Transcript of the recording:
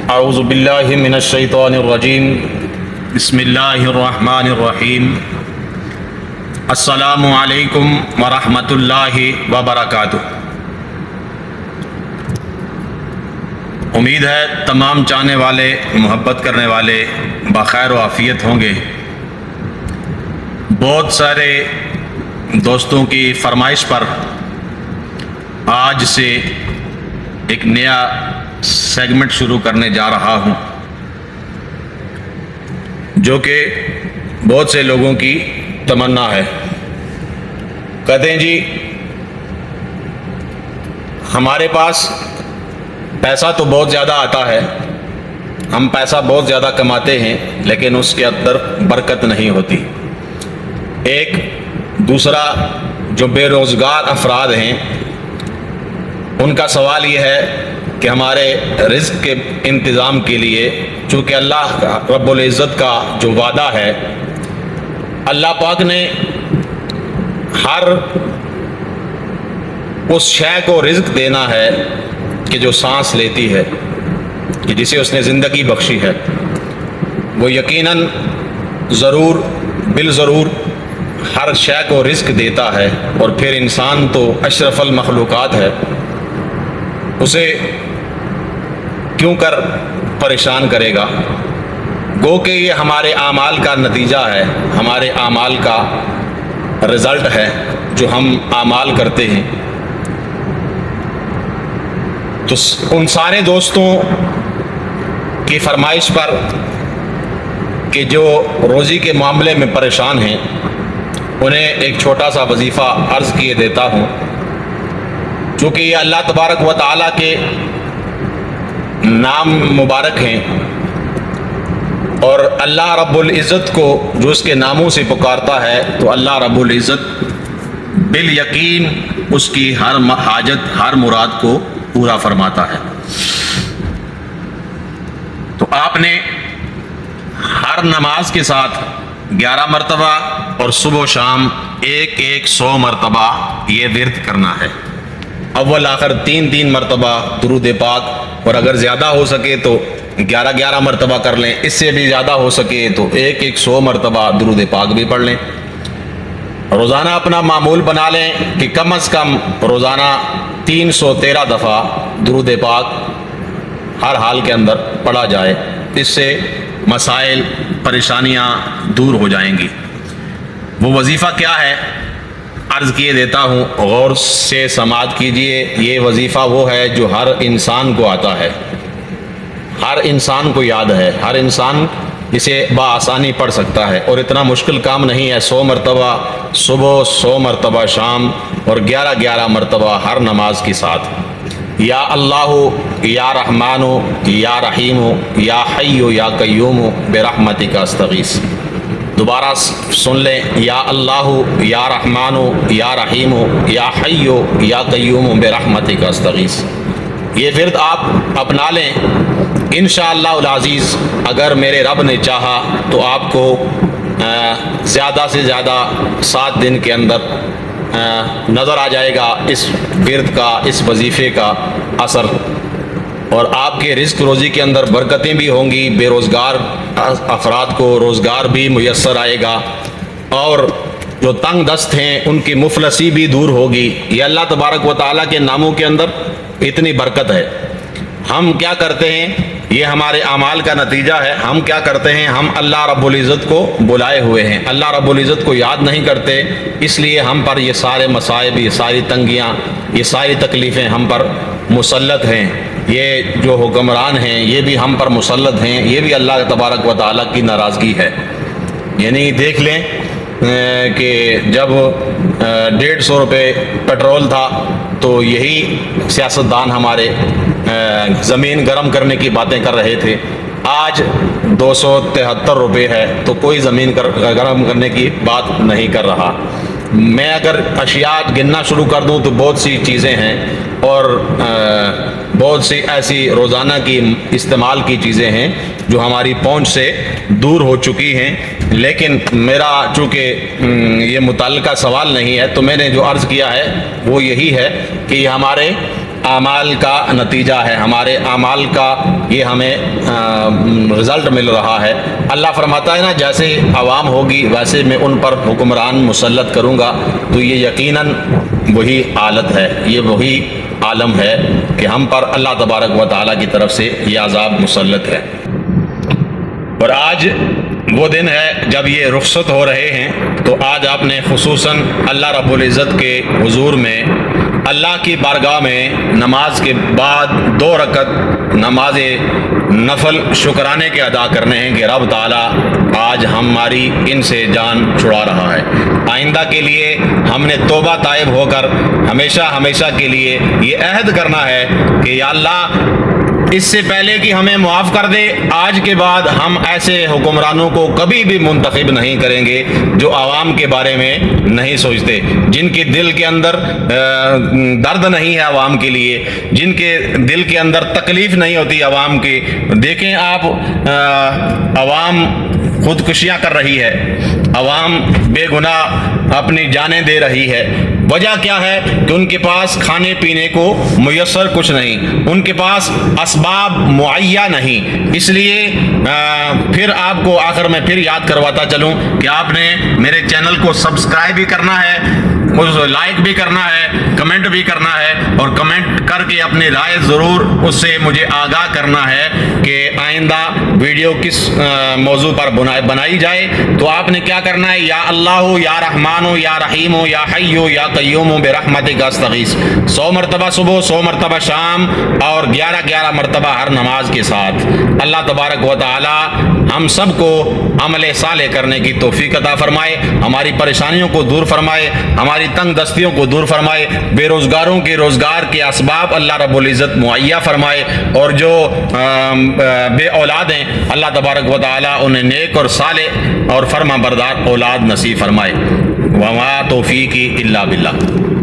اعوذ باللہ من الشیطان الرجیم بسم اللہ الرحمن الرحیم السلام علیکم ورحمۃ اللہ وبرکاتہ۔ امید ہے تمام چاہنے والے، محبت کرنے والے بخیر و عافیت ہوں گے۔ بہت سارے دوستوں کی فرمائش پر آج سے ایک نیا سیگمنٹ شروع کرنے جا رہا ہوں، جو کہ بہت سے لوگوں کی تمنا ہے۔ کہتے ہیں جی ہمارے پاس پیسہ تو بہت زیادہ آتا ہے، ہم پیسہ بہت زیادہ کماتے ہیں، لیکن اس کے اندر برکت نہیں ہوتی۔ ایک دوسرا جو بے روزگار افراد ہیں، ان کا سوال یہ ہے کہ ہمارے رزق کے انتظام کے لیے، چونکہ اللہ رب العزت کا جو وعدہ ہے، اللہ پاک نے ہر اس شے کو رزق دینا ہے کہ جو سانس لیتی ہے، کہ جسے اس نے زندگی بخشی ہے، وہ یقیناً ضرور بالضرور ہر شے کو رزق دیتا ہے۔ اور پھر انسان تو اشرف المخلوقات ہے، اسے کیوں کر پریشان کرے گا؟ گو کہ یہ ہمارے اعمال کا نتیجہ ہے، ہمارے اعمال کا رزلٹ ہے، جو ہم اعمال کرتے ہیں۔ تو ان سارے دوستوں کی فرمائش پر کہ جو روزی کے معاملے میں پریشان ہیں، انہیں ایک چھوٹا سا وظیفہ عرض کیے دیتا ہوں، چونکہ یہ اللہ تبارک و تعالیٰ کے نام مبارک ہیں، اور اللہ رب العزت کو جو اس کے ناموں سے پکارتا ہے تو اللہ رب العزت بالیقین اس کی ہر حاجت، ہر مراد کو پورا فرماتا ہے۔ تو آپ نے ہر نماز کے ساتھ 11 مرتبہ اور صبح و شام ایک 100 مرتبہ یہ ورد کرنا ہے۔ اول آخر 3 مرتبہ درود پاک، اور اگر زیادہ ہو سکے تو 11 مرتبہ کر لیں، اس سے بھی زیادہ ہو سکے تو 100 مرتبہ درود پاک بھی پڑھ لیں۔ روزانہ اپنا معمول بنا لیں کہ کم از کم روزانہ 313 دفعہ درود پاک ہر حال کے اندر پڑھا جائے، اس سے مسائل، پریشانیاں دور ہو جائیں گی۔ وہ وظیفہ کیا ہے عرض کیے دیتا ہوں، غور سے سماعت کیجئے۔ یہ وظیفہ وہ ہے جو ہر انسان کو آتا ہے، ہر انسان کو یاد ہے، ہر انسان اسے بآسانی پڑھ سکتا ہے، اور اتنا مشکل کام نہیں ہے۔ 100 مرتبہ صبح، 100 مرتبہ شام، اور 11 مرتبہ ہر نماز کے ساتھ۔ یا اللہ یا رحمان یا رحیم یا حی یا قیوم برحمتک استغیث۔ دوبارہ سن لیں، یا اللہ یا رحمان یا رحیم یا حی یا قیوم برحمتک استغیث۔ یہ ورد آپ اپنا لیں، انشاءاللہ العزیز اگر میرے رب نے چاہا تو آپ کو زیادہ سے زیادہ 7 دن کے اندر نظر آ جائے گا اس ورد کا، اس وظیفے کا اثر، اور آپ کے رزق روزی کے اندر برکتیں بھی ہوں گی، بے روزگار افراد کو روزگار بھی میسر آئے گا، اور جو تنگ دست ہیں ان کی مفلسی بھی دور ہوگی۔ یہ اللہ تبارک و تعالیٰ کے ناموں کے اندر اتنی برکت ہے۔ ہم کیا کرتے ہیں؟ یہ ہمارے اعمال کا نتیجہ ہے۔ ہم کیا کرتے ہیں؟ ہم اللہ رب العزت کو بلائے ہوئے ہیں، اللہ رب العزت کو یاد نہیں کرتے، اس لیے ہم پر یہ سارے مصائب، یہ ساری تنگیاں، یہ ساری تکلیفیں ہم پر مسلط ہیں۔ یہ جو حکمران ہیں یہ بھی ہم پر مسلط ہیں، یہ بھی اللہ تبارک و تعالیٰ کی ناراضگی ہے۔ یعنی دیکھ لیں کہ جب 150 روپے پٹرول تھا تو یہی سیاستدان ہمارے زمین گرم کرنے کی باتیں کر رہے تھے، آج 273 روپے ہے تو کوئی زمین گرم کرنے کی بات نہیں کر رہا۔ میں اگر اشیاء گننا شروع کر دوں تو بہت سی چیزیں ہیں، اور بہت سی ایسی روزانہ کی استعمال کی چیزیں ہیں جو ہماری پہنچ سے دور ہو چکی ہیں، لیکن میرا چونکہ یہ متعلقہ سوال نہیں ہے تو میں نے جو عرض کیا ہے وہ یہی ہے کہ یہ ہمارے اعمال کا نتیجہ ہے، ہمارے اعمال کا یہ ہمیں رزلٹ مل رہا ہے۔ اللہ فرماتا ہے نا جیسے عوام ہوگی ویسے میں ان پر حکمران مسلط کروں گا، تو یہ یقیناً وہی حالت ہے، یہ وہی عالم ہے کہ ہم پر اللہ تبارک و تعالیٰ کی طرف سے یہ عذاب مسلط ہے۔ اور آج وہ دن ہے جب یہ رخصت ہو رہے ہیں، تو آج آپ نے خصوصاً اللہ رب العزت کے حضور میں، اللہ کی بارگاہ میں نماز کے بعد 2 رکعت نماز نفل شکرانے کے ادا کرنے ہیں کہ رب تعالیٰ آج ہماری ان سے جان چھڑا رہا ہے۔ آئندہ کے لیے ہم نے توبہ طائب ہو کر ہمیشہ ہمیشہ کے لیے یہ عہد کرنا ہے کہ یا اللہ اس سے پہلے کہ ہمیں معاف کر دے، آج کے بعد ہم ایسے حکمرانوں کو کبھی بھی منتخب نہیں کریں گے جو عوام کے بارے میں نہیں سوچتے، جن کے دل کے اندر درد نہیں ہے عوام کے لیے، جن کے دل کے اندر تکلیف نہیں ہوتی عوام کی۔ دیکھیں آپ، عوام خودکشیاں کر رہی ہے، عوام بے گناہ اپنی جانیں دے رہی ہے۔ وجہ کیا ہے کہ ان کے پاس کھانے پینے کو میسر کچھ نہیں، ان کے پاس اسباب مہیا نہیں۔ اس لیے پھر آپ کو آخر میں پھر یاد کرواتا چلوں کہ آپ نے میرے چینل کو سبسکرائب بھی کرنا ہے، لائک بھی کرنا ہے، کمنٹ بھی کرنا ہے، اور کمنٹ کر کے اپنی رائے ضرور اس سے مجھے آگاہ کرنا ہے کہ آئندہ ویڈیو کس موضوع پر بنائی جائے۔ تو آپ نے کیا کرنا ہے، یا اللہ یا رحمان یا رحیم یا حی یا قیوم برحمتک استغیث 100 مرتبہ صبح، 100 مرتبہ شام، اور 11 مرتبہ ہر نماز کے ساتھ۔ اللہ تبارک و تعالی ہم سب کو عمل صالح کرنے کی توفیق عطا فرمائے، ہماری پریشانیوں کو دور فرمائے، ہماری تنگ دستیوں کو دور فرمائے، بے روزگاروں کے روزگار کے اسباب اللہ رب العزت مہیا فرمائے، اور جو بے اولاد ہیں اللہ تبارک و تعالی انہیں نیک اور صالح اور فرما بردار اولاد نصیب فرمائے۔ وما توفیقی الا باللہ۔